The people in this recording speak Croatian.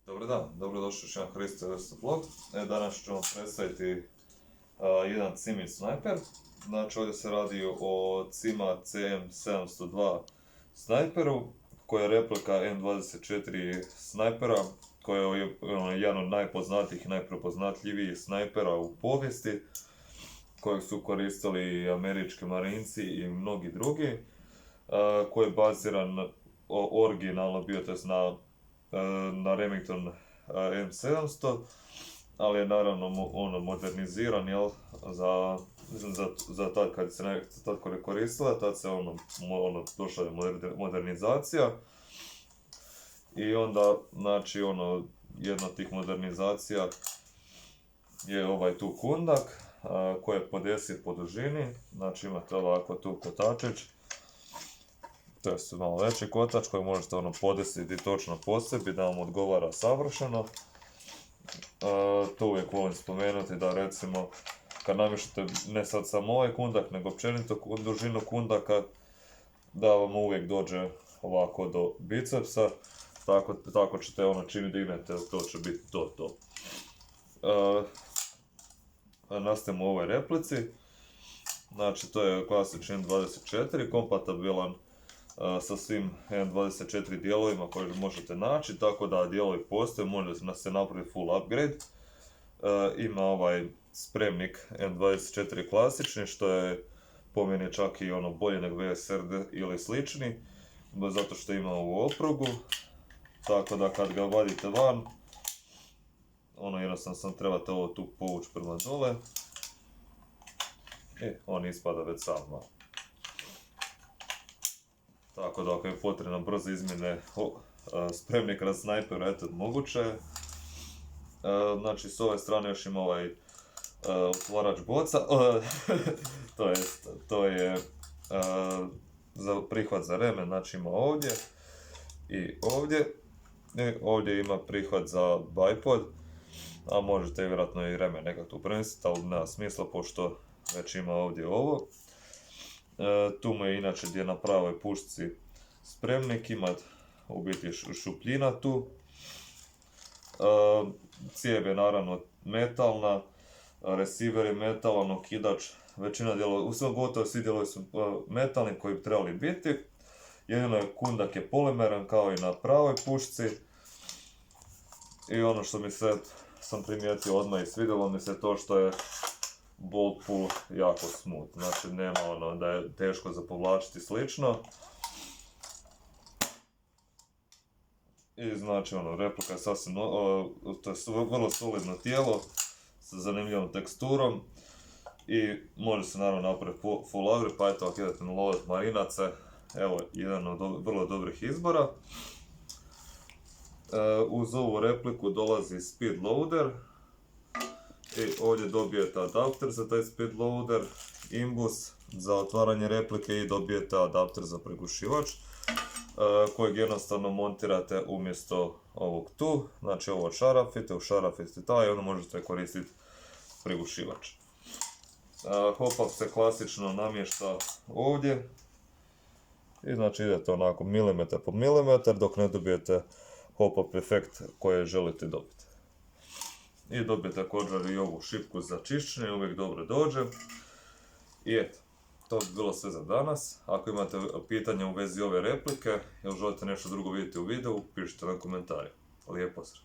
Dobar dan, dobrodošli u Hristo vlog. Danas ću vam predstaviti jedan CIMI snajper. Znači ovdje se radi o CIMA CM702 snajperu, koja je replika M24 snajpera, koja je jedan od najpoznatijih i najprepoznatljivijih snajpera u povijesti, kojeg su koristili američki marinci i mnogi drugi, koji je baziran originalno bio na Remington M700, ali je naravno moderniziran, za tad kad se tako ne koristila, tad se došla je modernizacija. I onda, znači, jedna od tih modernizacija je ovaj tu kundak, koji je po 10 po dužini, znači imate ovako tu kotačić, to je malo veći kotač koji možete podesiti točno po sebi da vam odgovara savršeno. To uvijek volim spomenuti da recimo kad namještate ne sad samo ovaj kundak nego općenito dužinu kundaka, da vam uvijek dođe ovako do bicepsa, tako ćete čim dignete, to će biti to. Nastavimo u ovoj replici, znači to je klasični M24, kompatibilan sa svim M24 dijelovima koje možete naći, tako da dijelovi postoje, može se napraviti full upgrade. Ima ovaj spremnik M24 klasični, što je po meni čak i bolje nego VSRD ili slični, zato što ima ovu oprugu, tako da kad ga vadite van, jednostavno sam trebate ovo tu povući prema dole i on ispada već sam van. Tako da ako je potrebno brze izmjene spremnika na snajperu, eto, moguće je. Znači s ove strane još ima ovaj otvarač boca, to je za prihvat za remen, znači ima ovdje i ovdje. Ovdje ima prihvat za bipod, a možete vjerojatno i remen nekak tu premjestiti, ali nema smisla pošto već ima ovdje ovo. Tu mu je inače gdje na pravoj pušci spremnik, ima u biti šupljina tu. Cijev je naravno metalna, receiver je metalan, okidač, većina dijelova, gotovo svi dijelovi su metalni koji bi trebali biti. Jedino je kundak je polimeran kao i na pravoj pušci. I ono što sam primijetio odmah i svidjelo mi se to što je bolt pull jako smooth, znači nema da je teško za povlačiti slično. I znači replika je sasvim, to je vrlo solidno tijelo sa zanimljivom teksturom i može se naravno napraviti full upgrade, pa eto ako idete na lovet marinace, evo jedan od vrlo dobrih izbora. Uz ovu repliku dolazi speed loader i ovdje dobijete adapter za taj speed loader, imbus za otvaranje replike i dobijete adapter za prigušivač, kojeg jednostavno montirate umjesto ovog tu, znači ovo šarafite, u šarafite taj i onda možete koristiti prigušivač. Hop-up se klasično namješta ovdje i znači idete onako milimetar po milimetar dok ne dobijete hop-up efekt koji želite dobiti. I dobijete također i ovu šipku za čišćenje, uvijek dobro dođe. I eto, to bi bilo sve za danas. Ako imate pitanja u vezi ove replike ili želite nešto drugo vidjeti u videu, pišite na komentare. Lijep pozdrav!